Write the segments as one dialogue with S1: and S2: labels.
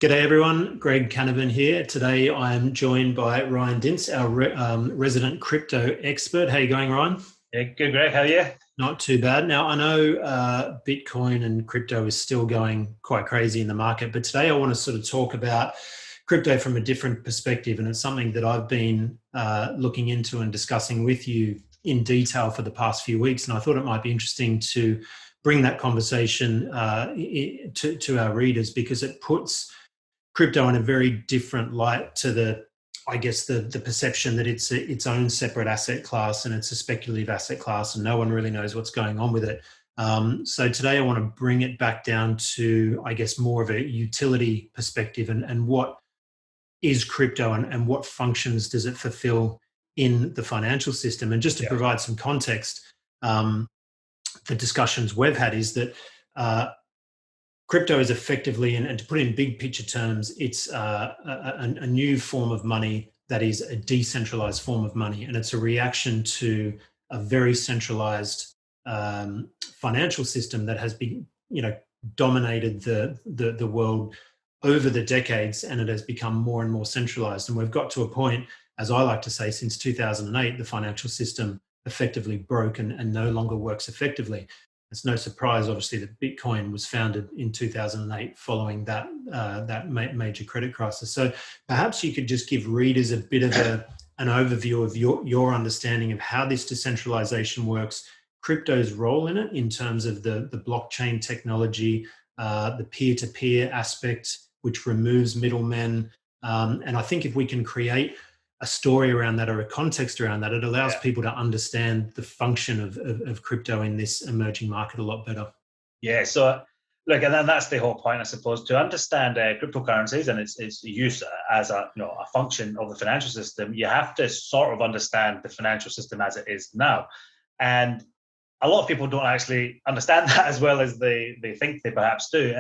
S1: G'day everyone, Greg Canavan here. Today I am joined by Ryan Dinse, our resident crypto expert. How you going, Ryan?
S2: Yeah, good, Greg. How are you?
S1: Not too bad. Now I know Bitcoin and crypto is still going quite crazy in the market, but today I want to sort of talk about crypto from a different perspective, and it's something that I've been looking into and discussing with you in detail for the past few weeks, and I thought it might be interesting to bring that conversation to our readers because it puts crypto in a very different light to the perception that it's its own separate asset class and it's a speculative asset class and no one really knows what's going on with it. So today I want to bring it back down to, I guess, more of a utility perspective and what is crypto and what functions does it fulfill in the financial system. And just to
S2: Yeah.
S1: provide some context, the discussions we've had is that crypto is effectively, and to put it in big picture terms, it's a new form of money that is a decentralized form of money, and it's a reaction to a very centralized financial system that has been, dominated the world over the decades, and it has become more and more centralized. And we've got to a point, as I like to say, since 2008, the financial system effectively broke and no longer works effectively. It's no surprise, obviously, that Bitcoin was founded in 2008 following that major credit crisis. So perhaps you could just give readers a bit of an overview of your understanding of how this decentralization works, crypto's role in it in terms of the blockchain technology, the peer-to-peer aspect, which removes middlemen. And I think if we can create a story around that or a context around that, it allows people to understand the function of crypto in this emerging market a lot better.
S2: Yeah. So, look, and then that's the whole point, I suppose, to understand cryptocurrencies and its use as a function of the financial system. You have to sort of understand the financial system as it is now, and a lot of people don't actually understand that as well as they think they perhaps do.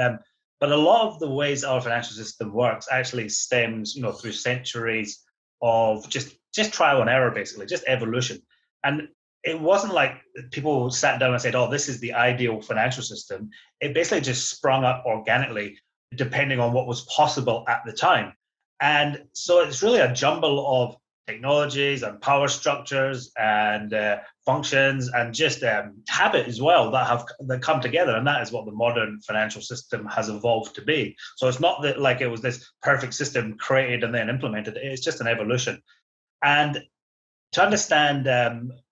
S2: But a lot of the ways our financial system works actually stems, through centuries of just trial and error, basically, just evolution. And it wasn't like people sat down and said, "Oh, this is the ideal financial system." It basically just sprung up organically, depending on what was possible at the time. And so it's really a jumble of technologies and power structures and functions and just habit as well that come together, and that is what the modern financial system has evolved to be. So it's not that like it was this perfect system created and then implemented. It's just an evolution. And to understand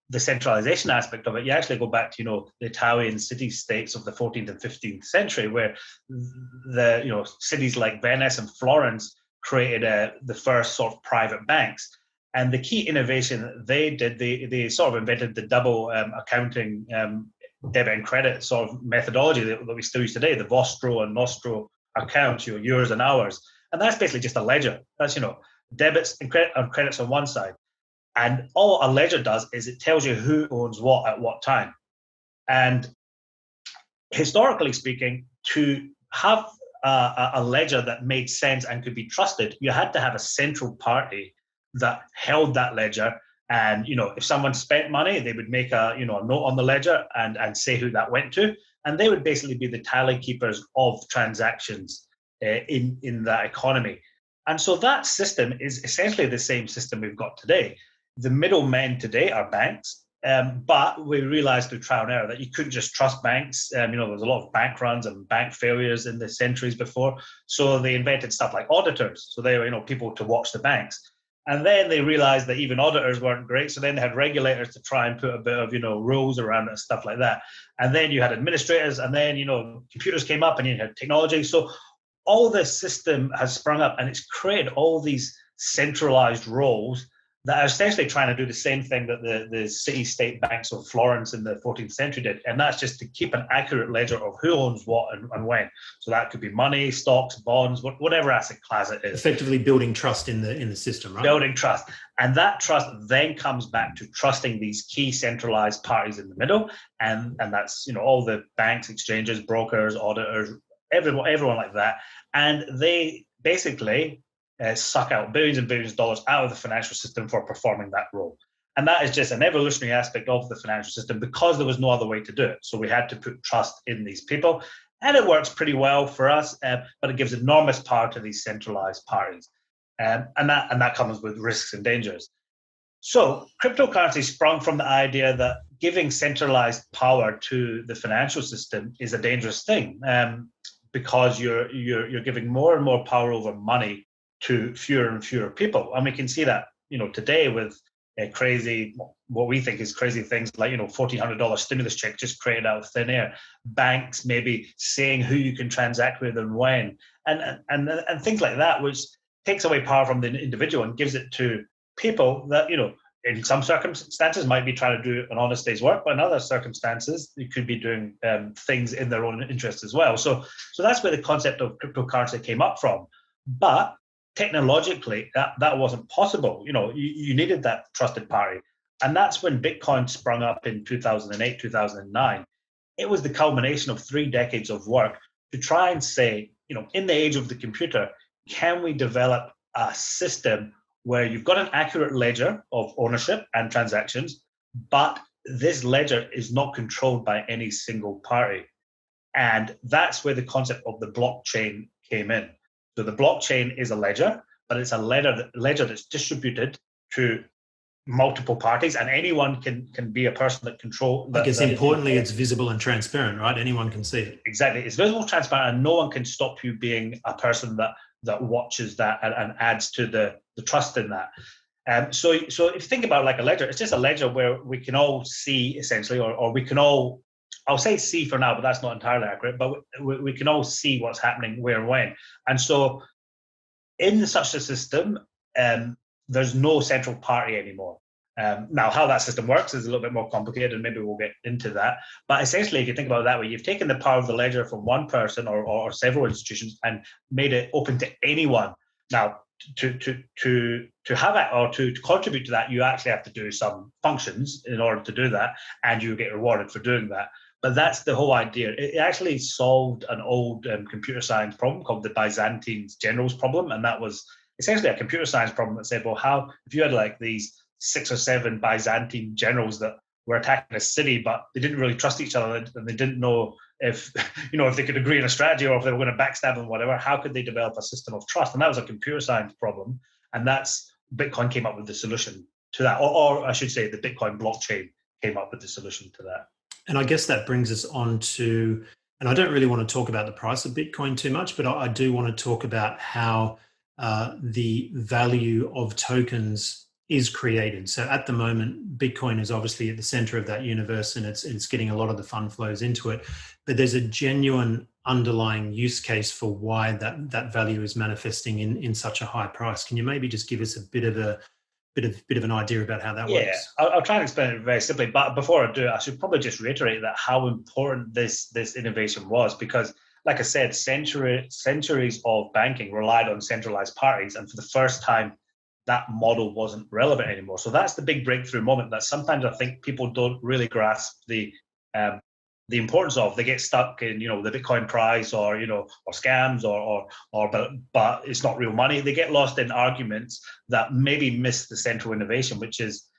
S2: the centralization aspect of it, you actually go back to the Italian city-states of the 14th and 15th century, where the cities like Venice and Florence created the first sort of private banks. And the key innovation they did, they sort of invented the double accounting debit and credit sort of methodology that we still use today, the vostro and nostro accounts, yours and ours. And that's basically just a ledger. That's, debits and credits on one side. And all a ledger does is it tells you who owns what at what time. And historically speaking, to have a ledger that made sense and could be trusted, you had to have a central party that held that ledger. And if someone spent money, they would make a note on the ledger and say who that went to, and they would basically be the tally keepers of transactions in that economy. And so that system is essentially the same system we've got today. The middlemen today are banks, but we realized through trial and error that you couldn't just trust banks. There was a lot of bank runs and bank failures in the centuries before. So they invented stuff like auditors. So they were, people to watch the banks. And then they realized that even auditors weren't great. So then they had regulators to try and put a bit of, rules around it and stuff like that. And then you had administrators, and then, computers came up and you had technology. So all this system has sprung up, and it's created all these centralized roles that are essentially trying to do the same thing that the city-state banks of Florence in the 14th century did, and that's just to keep an accurate ledger of who owns what and when. So that could be money, stocks, bonds, whatever asset class it is.
S1: Effectively building trust in the system, right?
S2: Building trust. And that trust then comes back to trusting these key centralized parties in the middle, and that's all the banks, exchanges, brokers, auditors, everyone like that. And they basically suck out billions and billions of dollars out of the financial system for performing that role. And that is just an evolutionary aspect of the financial system because there was no other way to do it. So we had to put trust in these people. And it works pretty well for us, but it gives enormous power to these centralized parties. And that comes with risks and dangers. So cryptocurrency sprung from the idea that giving centralized power to the financial system is a dangerous thing, because you're giving more and more power over money to fewer and fewer people. And we can see that, today with crazy, what we think is crazy things like, $1,400 stimulus check just created out of thin air. Banks maybe saying who you can transact with and when, and things like that, which takes away power from the individual and gives it to people that, in some circumstances might be trying to do an honest day's work, but in other circumstances, they could be doing things in their own interest as well. So that's where the concept of cryptocurrency came up from. But technologically, that wasn't possible. You needed that trusted party. And that's when Bitcoin sprung up in 2008, 2009. It was the culmination of 3 decades of work to try and say, in the age of the computer, can we develop a system where you've got an accurate ledger of ownership and transactions, but this ledger is not controlled by any single party? And that's where the concept of the blockchain came in. So the blockchain is a ledger, but it's a ledger that's distributed to multiple parties, and anyone can be a person that control.
S1: I guess importantly, it's visible and transparent, right? Anyone can see it.
S2: Exactly, it's visible, transparent, and no one can stop you being a person that watches that and adds to the trust in that. So if you think about like a ledger, it's just a ledger where we can all see essentially, or we can all, I'll say see for now, but that's not entirely accurate, but we can all see what's happening where and when. And so in such a system, there's no central party anymore. Now, how that system works is a little bit more complicated, and maybe we'll get into that. But essentially, if you think about it that way, you've taken the power of the ledger from one person or several institutions and made it open to anyone. Now, to have it or to contribute to that, you actually have to do some functions in order to do that, and you get rewarded for doing that. But that's the whole idea. It actually solved an old computer science problem called the Byzantine generals problem, and that was essentially a computer science problem that said, well, how if you had like these 6 or 7 Byzantine generals that were attacking a city, but they didn't really trust each other, and they didn't know if if they could agree on a strategy or if they were going to backstab them, whatever. How could they develop a system of trust? And that was a computer science problem, and that's Bitcoin came up with the solution to that, or I should say, the Bitcoin blockchain came up with the solution to that.
S1: And I guess that brings us on to, and I don't really want to talk about the price of Bitcoin too much, but I do want to talk about how the value of tokens is created. So at the moment, Bitcoin is obviously at the center of that universe, and it's getting a lot of the fund flows into it. But there's a genuine underlying use case for why that value is manifesting in such a high price. Can you maybe just give us a bit of an idea about how that works?
S2: Yeah, I'll try and explain it very simply. But before I do, I should probably just reiterate that how important this innovation was, because, like I said, centuries of banking relied on centralized parties, and for the first time, that model wasn't relevant anymore. So that's the big breakthrough moment that sometimes I think people don't really grasp the importance of. They get stuck in the Bitcoin price or scams or but it's not real money. They get lost in arguments that maybe miss the central innovation, which is,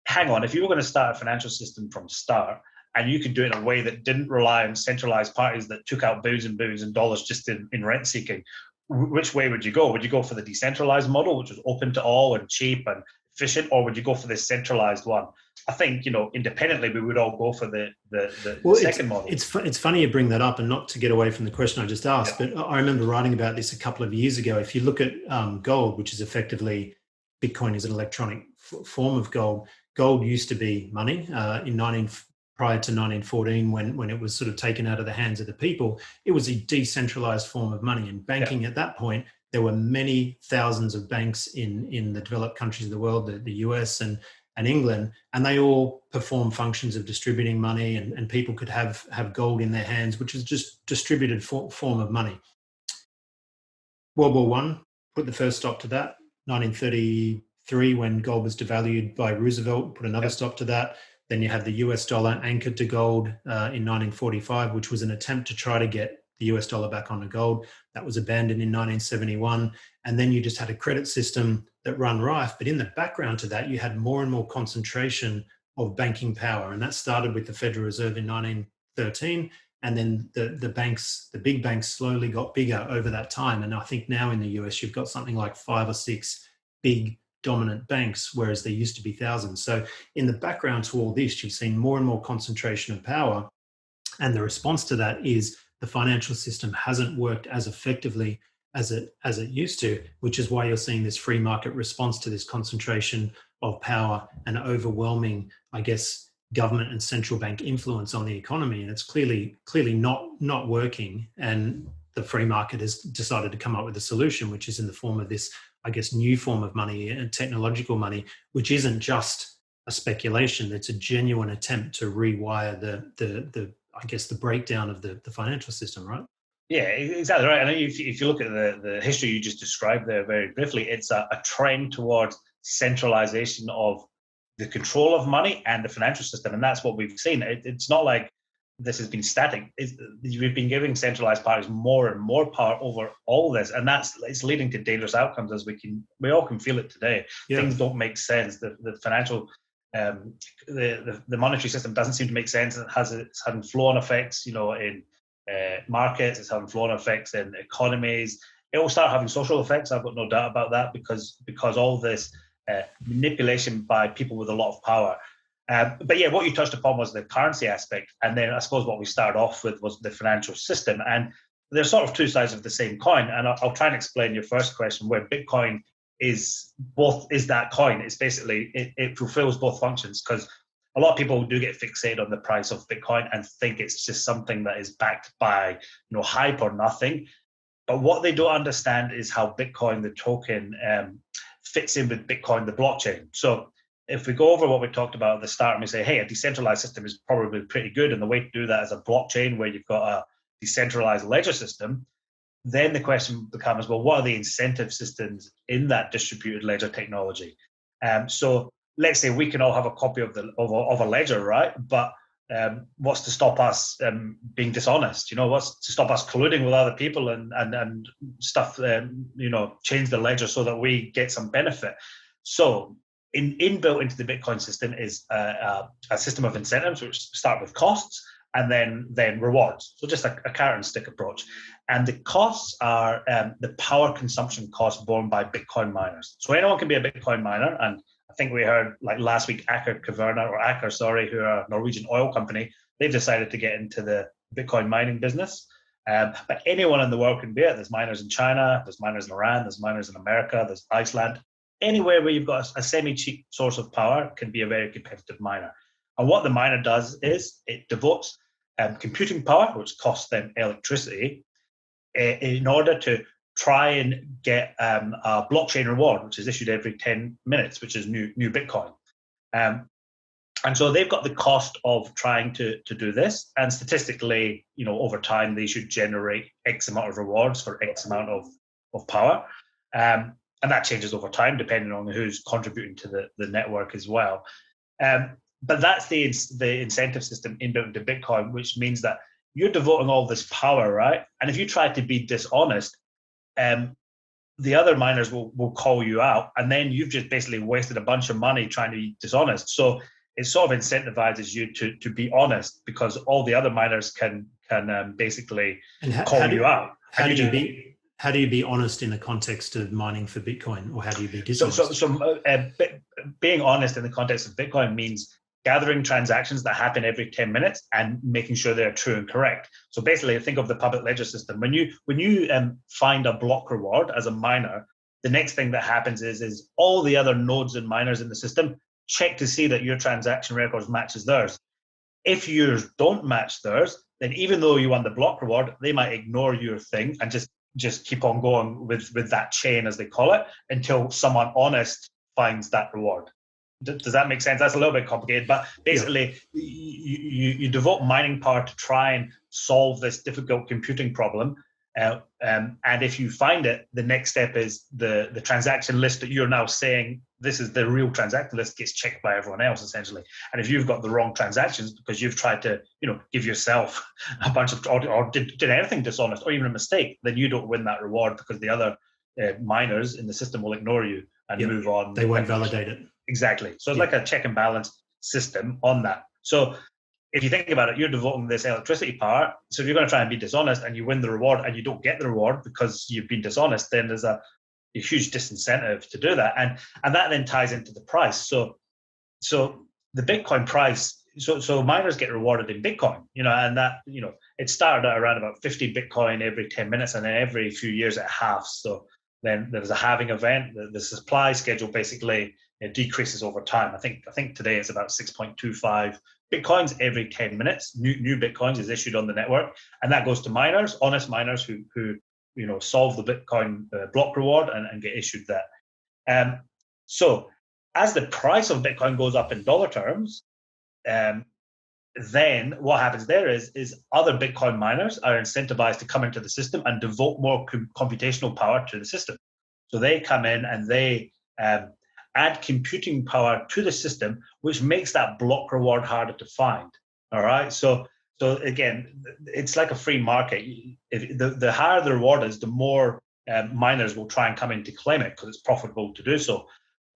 S2: hang on, if you were going to start a financial system from start and you could do it in a way that didn't rely on centralized parties that took out billions and dollars just in rent seeking, which way would you go? Would you go for the decentralized model, which was open to all and cheap and efficient, or would you go for this centralized one? I think, independently, we would all go for the second model.
S1: It's funny you bring that up, and not to get away from the question I just asked, but I remember writing about this a couple of years ago. If you look at gold, which is effectively, Bitcoin is an electronic form of gold. Gold used to be money prior to 1914, when it was sort of taken out of the hands of the people. It was a decentralized form of money, and banking at that point, there were many thousands of banks in the developed countries of the world, the US and England, and they all perform functions of distributing money, and people could have gold in their hands, which is just distributed form of money. World War I put the first stop to that. 1933, when gold was devalued by Roosevelt, put another stop to that. Then you have the US dollar anchored to gold in 1945, which was an attempt to try to get the US dollar back onto gold. That was abandoned in 1971. And then you just had a credit system that ran rife. But in the background to that, you had more and more concentration of banking power. And that started with the Federal Reserve in 1913. And then the banks, the big banks, slowly got bigger over that time. And I think now in the US, you've got something like 5 or 6 big dominant banks, whereas there used to be thousands. So in the background to all this, you've seen more and more concentration of power. And the response to that is the financial system hasn't worked as effectively as it used to, which is why you're seeing this free market response to this concentration of power and overwhelming, I guess, government and central bank influence on the economy. And it's clearly not working. And the free market has decided to come up with a solution, which is in the form of this, I guess, new form of money and technological money, which isn't just a speculation. It's a genuine attempt to rewire the I guess, the breakdown of the financial system, right?
S2: Yeah, exactly right. And if you look at the history you just described there very briefly, it's a trend towards centralization of the control of money and the financial system. And that's what we've seen. It's not like this has been static. We've been giving centralized parties more and more power over all this. And it's leading to dangerous outcomes, as we all can feel it today. Yeah. Things don't make sense. The financial the monetary system doesn't seem to make sense. It's having flow-on effects, in markets. It's having flow-on effects in economies. It will start having social effects. I've got no doubt about that, because all this manipulation by people with a lot of power. But yeah, what you touched upon was the currency aspect, and then I suppose what we started off with was the financial system. And there's sort of two sides of the same coin. And I'll try and explain your first question, where Bitcoin is that coin. It's basically it fulfills both functions, because a lot of people do get fixated on the price of Bitcoin and think it's just something that is backed by hype or nothing. But what they don't understand is how Bitcoin, the token, fits in with Bitcoin, the blockchain. So if we go over what we talked about at the start and we say, hey, a decentralized system is probably pretty good, and the way to do that is a blockchain where you've got a decentralized ledger system, then the question becomes, well, what are the incentive systems in that distributed ledger technology? So let's say we can all have a copy of a ledger, right? But what's to stop us being dishonest? What's to stop us colluding with other people and stuff? Change the ledger so that we get some benefit. So inbuilt into the Bitcoin system is a system of incentives, which start with costs and then rewards. So just a carrot and stick approach. And the costs are the power consumption costs borne by Bitcoin miners. So anyone can be a Bitcoin miner. And I think we heard like last week, Aker, who are a Norwegian oil company, they've decided to get into the Bitcoin mining business. But anyone in the world can be it. There's miners in China, there's miners in Iran, there's miners in America, there's Iceland. Anywhere where you've got a semi-cheap source of power can be a very competitive miner. And what the miner does is it devotes computing power, which costs them electricity, in order to try and get a blockchain reward, which is issued every 10 minutes, which is new Bitcoin. And so they've got the cost of trying to do this. And statistically, over time, they should generate X amount of rewards for X amount of power. And that changes over time, depending on who's contributing to the network as well. But that's the incentive system inbuilt into Bitcoin, which means that you're devoting all this power, right? And if you try to be dishonest, the other miners will call you out, and then you've just basically wasted a bunch of money trying to be dishonest. So it sort of incentivizes you to be honest, because all the other miners can basically call you out.
S1: How do you be honest in the context of mining for Bitcoin, or how do you be dishonest?
S2: So being honest in the context of Bitcoin means gathering transactions that happen every 10 minutes and making sure they're true and correct. So basically, think of the public ledger system. When you find a block reward as a miner, the next thing that happens is all the other nodes and miners in the system check to see that your transaction records matches theirs. If yours don't match theirs, then even though you won the block reward, they might ignore your thing and just keep on going with that chain, as they call it, until someone honest finds that reward. Does that make sense? That's a little bit complicated, but basically, you devote mining power to try and solve this difficult computing problem. And if you find it, the next step is the transaction list that you're now saying this is the real transaction list gets checked by everyone else, essentially. And if you've got the wrong transactions because you've tried to, give yourself a bunch of or did anything dishonest or even a mistake, then you don't win that reward, because the other miners in the system will ignore you and move on.
S1: They won't validate it.
S2: Exactly. So it's like a check and balance system on that. So if you think about it, you're devoting this electricity power. So if you're going to try and be dishonest and you win the reward and you don't get the reward because you've been dishonest, then there's a huge disincentive to do that. And that then ties into the price. So the Bitcoin price, so miners get rewarded in Bitcoin, and that, it started at around about 50 Bitcoin every 10 minutes, and then every few years it halves. So then there's a halving event. The supply schedule basically decreases over time. I think today it's about 6.25 Bitcoins every 10 minutes. New Bitcoins is issued on the network, and that goes to miners, honest miners who solve the Bitcoin block reward and get issued that. So as the price of Bitcoin goes up in dollar terms, then what happens there is other Bitcoin miners are incentivized to come into the system and devote more computational power to the system. So they come in and they add computing power to the system, which makes that block reward harder to find. All right. So again, it's like a free market. If the higher the reward is, the more miners will try and come in to claim it because it's profitable to do so.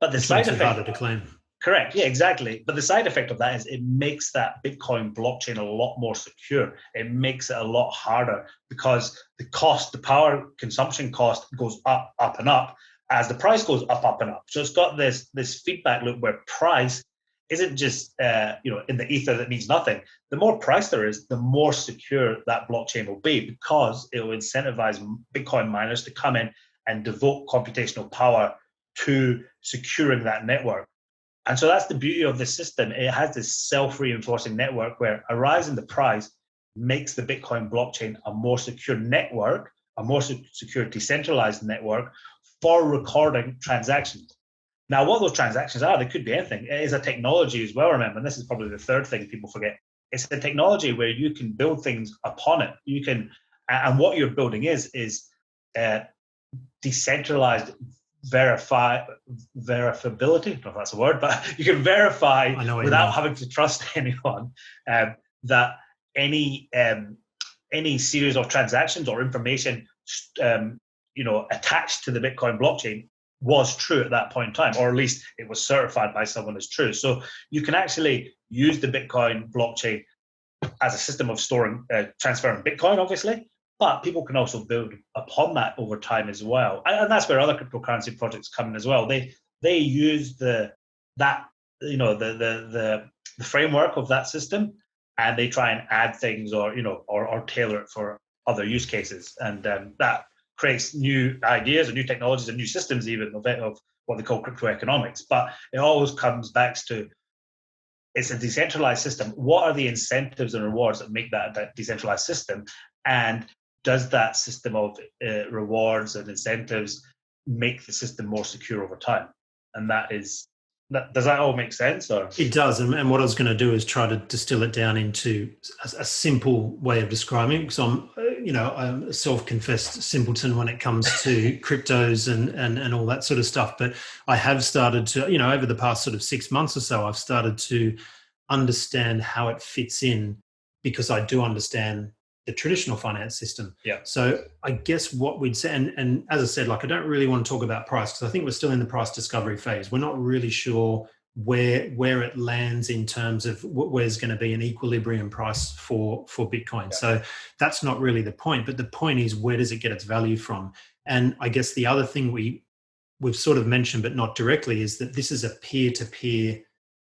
S2: But the side effect,
S1: harder to claim.
S2: Correct. Yeah, exactly. But the side effect of that is it makes that Bitcoin blockchain a lot more secure. It makes it a lot harder because the power consumption cost goes up, and up as the price goes up, and up. So it's got this feedback loop where price isn't just in the ether that means nothing. The more price there is, the more secure that blockchain will be because it will incentivize Bitcoin miners to come in and devote computational power to securing that network. And so that's the beauty of the system. It has this self-reinforcing network where a rise in the price makes the Bitcoin blockchain a more secure network, a more secure decentralized network for recording transactions. Now, what those transactions are, they could be anything. It is a technology as well, remember, and this is probably the third thing people forget. It's a technology where you can build things upon it. You can, and what you're building is decentralized verifiability. I don't know if that's a word, but you can verify without having to trust anyone that any series of transactions or information attached to the Bitcoin blockchain was true at that point in time, or at least it was certified by someone as true. So you can actually use the Bitcoin blockchain as a system of storing, transferring Bitcoin, obviously, but people can also build upon that over time as well. And that's where other cryptocurrency projects come in as well. They use the framework of that system, and they try and add things or tailor it for other use cases. And that creates new ideas and new technologies and new systems even of what they call crypto economics. But it always comes back to it's a decentralized system. What are the incentives and rewards that make that decentralized system? And does that system of rewards and incentives make the system more secure over time? And does that all make sense? Or?
S1: It does. And what I was going to do is try to distill it down into a simple way of describing it, because I'm a self-confessed simpleton when it comes to cryptos and all that sort of stuff. But I have started to, over the past sort of 6 months or so, I've started to understand how it fits in, because I do understand the traditional finance system.
S2: Yeah.
S1: So I guess what we'd say, and as I said, I don't really want to talk about price, because I think we're still in the price discovery phase. We're not really sure where it lands in terms of where's going to be an equilibrium price for Bitcoin. Yeah. So that's not really the point. But the point is, where does it get its value from? And I guess the other thing we've sort of mentioned, but not directly, is that this is a peer-to-peer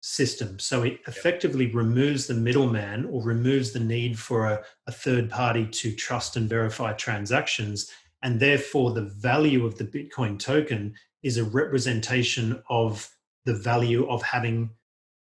S1: system. So it effectively removes the middleman, or removes the need for a third party to trust and verify transactions. And therefore, the value of the Bitcoin token is a representation of the value of having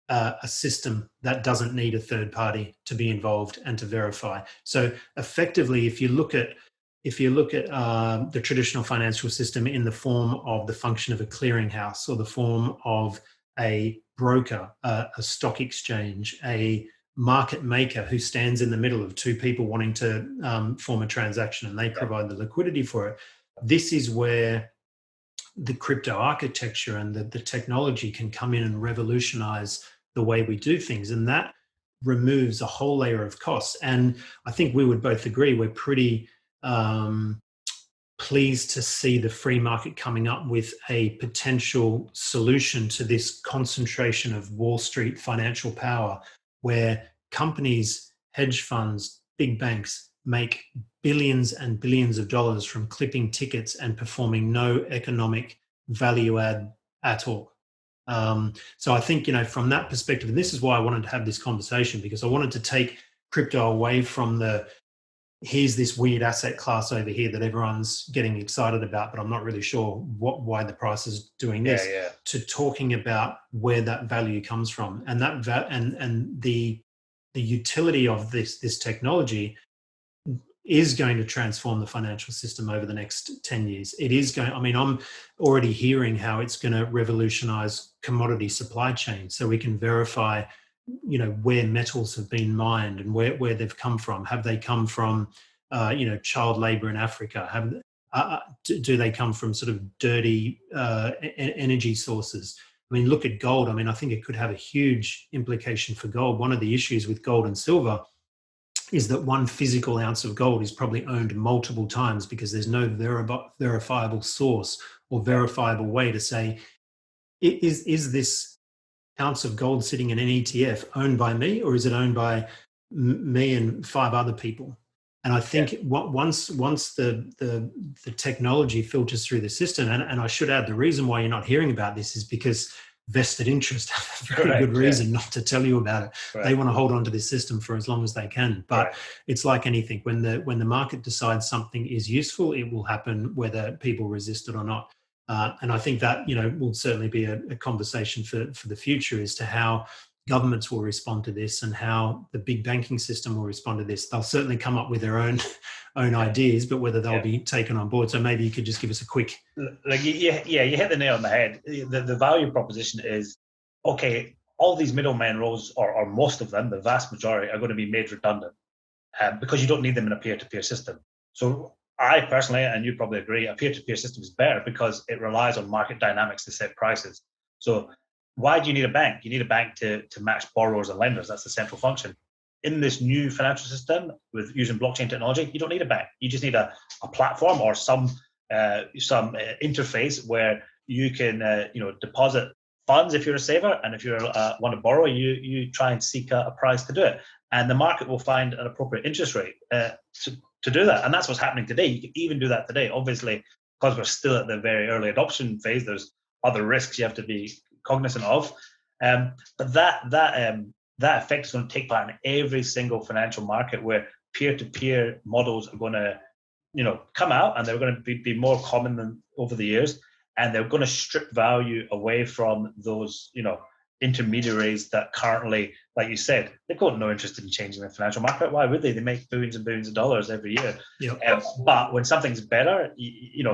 S1: a system that doesn't need a third party to be involved and to verify. So effectively, if you look at the traditional financial system in the form of the function of a clearinghouse, or the form of a broker, a stock exchange, a market maker who stands in the middle of two people wanting to form a transaction, and they provide the liquidity for it. This is where the crypto architecture and the technology can come in and revolutionize the way we do things. And that removes a whole layer of costs. And I think we would both agree we're pretty pleased to see the free market coming up with a potential solution to this concentration of Wall Street financial power, where companies, hedge funds, big banks make billions and billions of dollars from clipping tickets and performing no economic value add at all. So I think, from that perspective, and this is why I wanted to have this conversation, because I wanted to take crypto away from here's this weird asset class over here that everyone's getting excited about, but I'm not really sure why the price is doing this, to talking about where that value comes from, and and the utility of this technology is going to transform the financial system over the next 10 years. It is going, I'm already hearing how it's going to revolutionize commodity supply chains, so we can verify, where metals have been mined and where they've come from. Have they come from, child labor in Africa? Do they come from sort of dirty energy sources? I mean, look at gold. I think it could have a huge implication for gold. One of the issues with gold and silver is that one physical ounce of gold is probably owned multiple times, because there's no verifiable source or verifiable way to say, is this ounce of gold sitting in an ETF owned by me, or is it owned by me and 5 other people? And I think once the technology filters through the system, and I should add, the reason why you're not hearing about this is because vested interest have a very good reason not to tell you about it. Right. They want to hold on to this system for as long as they can. But it's like anything. When the market decides something is useful, it will happen whether people resist it or not. And I think that, will certainly be a conversation for the future as to how governments will respond to this and how the big banking system will respond to this. They'll certainly come up with their own ideas, but whether they'll be taken on board. So maybe you could just give us a quick...
S2: you hit the nail on the head. The value proposition is, okay, all these middlemen roles, or most of them, the vast majority, are going to be made redundant because you don't need them in a peer-to-peer system. So I personally, and you probably agree, a peer-to-peer system is better because it relies on market dynamics to set prices. So why do you need a bank? You need a bank to match borrowers and lenders. That's the central function. In this new financial system with using blockchain technology, you don't need a bank. You just need a platform or some interface where you can deposit funds if you're a saver, and if you want to borrow, you try and seek a price to do it, and the market will find an appropriate interest rate to do that. And that's what's happening today. You can even do that today. Obviously, because we're still at the very early adoption phase, there's other risks you have to be cognizant of, but that effect is going to take part in every single financial market, where peer-to-peer models are going to come out, and they're going to be more common than over the years, and they're going to strip value away from those intermediaries that currently, like you said, they've got no interest in changing the financial market. Why would they? They make billions and billions of dollars every year. But when something's better,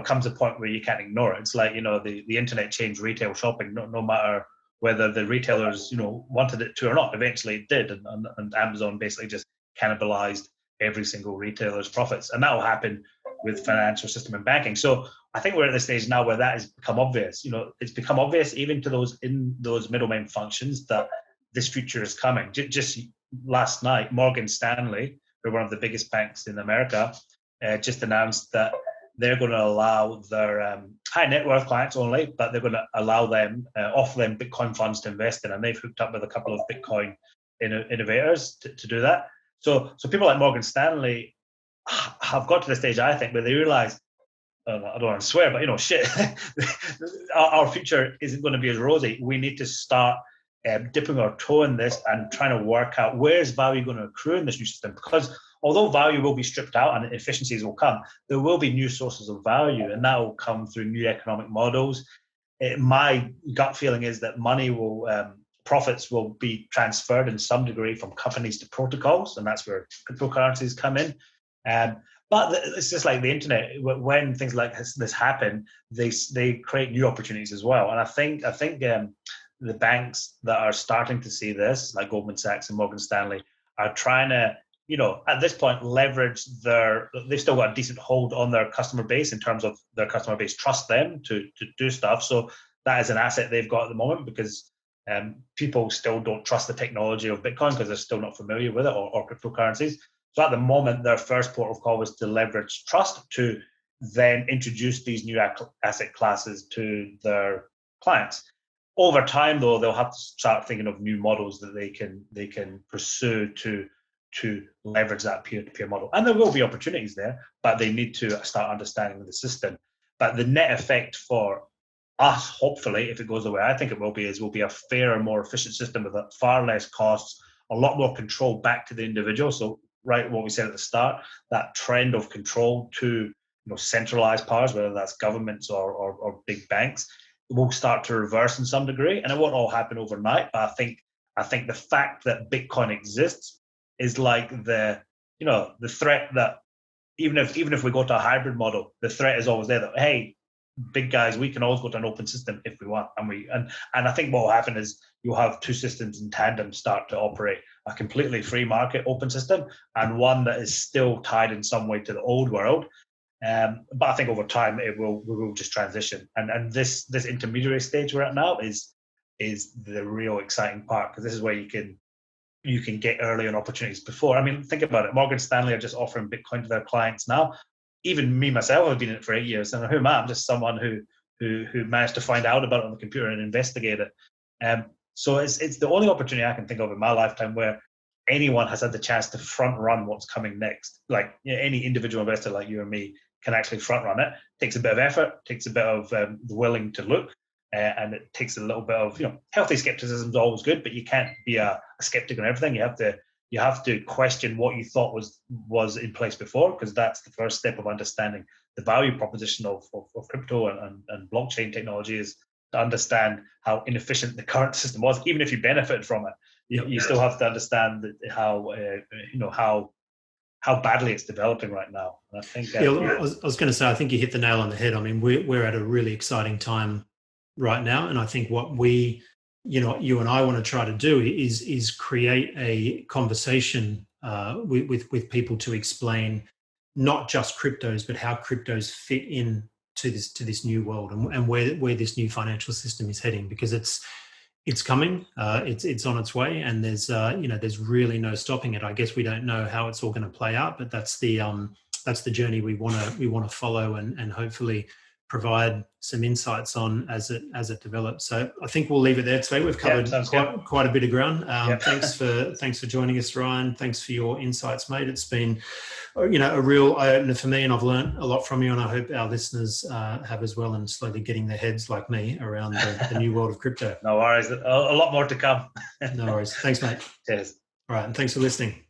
S2: comes a point where you can't ignore it. It's like, the internet changed retail shopping, no matter whether the retailers, wanted it to or not. Eventually it did. And Amazon basically just cannibalized every single retailer's profits. And that will happen with financial system and banking. So I think we're at the stage now where that has become obvious. It's become obvious even to those in those middlemen functions that this future is coming. Just last night, Morgan Stanley, who are one of the biggest banks in America, just announced that they're going to allow their high net worth clients only, but they're going to allow them, offer them Bitcoin funds to invest in. And they've hooked up with a couple of Bitcoin innovators to do that. So people like Morgan Stanley have got to the stage, I think, where they realize, I don't want to swear, but shit, our future isn't going to be as rosy. We need to start dipping our toe in this and trying to work out where's value going to accrue in this new system. Because although value will be stripped out and efficiencies will come, there will be new sources of value, and that will come through new economic models. My gut feeling is that profits will be transferred in some degree from companies to protocols, and that's where cryptocurrencies come in. But it's just like the internet. When things like this happen, they create new opportunities as well. And I think the banks that are starting to see this, like Goldman Sachs and Morgan Stanley, are trying to, at this point, leverage they've still got a decent hold on their customer base in terms of their customer base trust them to do stuff. So that is an asset they've got at the moment, because people still don't trust the technology of Bitcoin because they're still not familiar with it, or cryptocurrencies. So at the moment, their first port of call was to leverage trust to then introduce these new asset classes to their clients. Over time, though, they'll have to start thinking of new models that they can pursue to leverage that peer-to-peer model. And there will be opportunities there, but they need to start understanding the system. But the net effect for us, hopefully, if it goes the way I think it will be, is will be a fairer, more efficient system with far less costs, a lot more control back to the individual. So, right, what we said at the start, that trend of control to centralized powers, whether that's governments or big banks, will start to reverse in some degree, and it won't all happen overnight. But I think the fact that Bitcoin exists is like the threat that even if we go to a hybrid model, the threat is always there that, hey, big guys, we can always go to an open system if we want, and I think what will happen is you'll have two systems in tandem start to operate: a completely free market open system and one that is still tied in some way to the old world. But I think over time we will just transition, and this intermediary stage we're at now is the real exciting part, because this is where you can get early on opportunities before. I mean, think about it. Morgan Stanley are just offering Bitcoin to their clients now. Even me myself, I've been in it for 8 years, and who am I? I'm just someone who managed to find out about it on the computer and investigate it. So it's the only opportunity I can think of in my lifetime where anyone has had the chance to front run what's coming next. Like any individual investor like you or me can actually front run it. Takes a bit of effort, takes a bit of willing to look, and it takes a little bit of healthy skepticism is always good, but you can't be a skeptic on everything. You have to question what you thought was in place before, because that's the first step of understanding the value proposition of crypto and blockchain technology, is to understand how inefficient the current system was. Even if you benefited from it, you still have to understand how badly it's developing right now. And I think
S1: I was going to say, I think you hit the nail on the head. I mean, we're at a really exciting time right now, and I think what you and I want to try to do is create a conversation with people to explain not just cryptos, but how cryptos fit in to this new world, and where this new financial system is heading, because it's coming, it's on its way, and there's really no stopping it. I guess we don't know how it's all going to play out, but that's the journey we want to follow, and hopefully provide some insights on as it develops. So I think we'll leave it there today. We've covered quite a bit of ground. Thanks for joining us, Ryan. Thanks for your insights, mate. It's been a real eye-opener for me, and I've learned a lot from you, and I hope our listeners have as well, and slowly getting their heads like me around the new world of crypto.
S2: No worries. A lot more to come.
S1: No worries. Thanks, mate.
S2: Cheers.
S1: All right, and thanks for listening.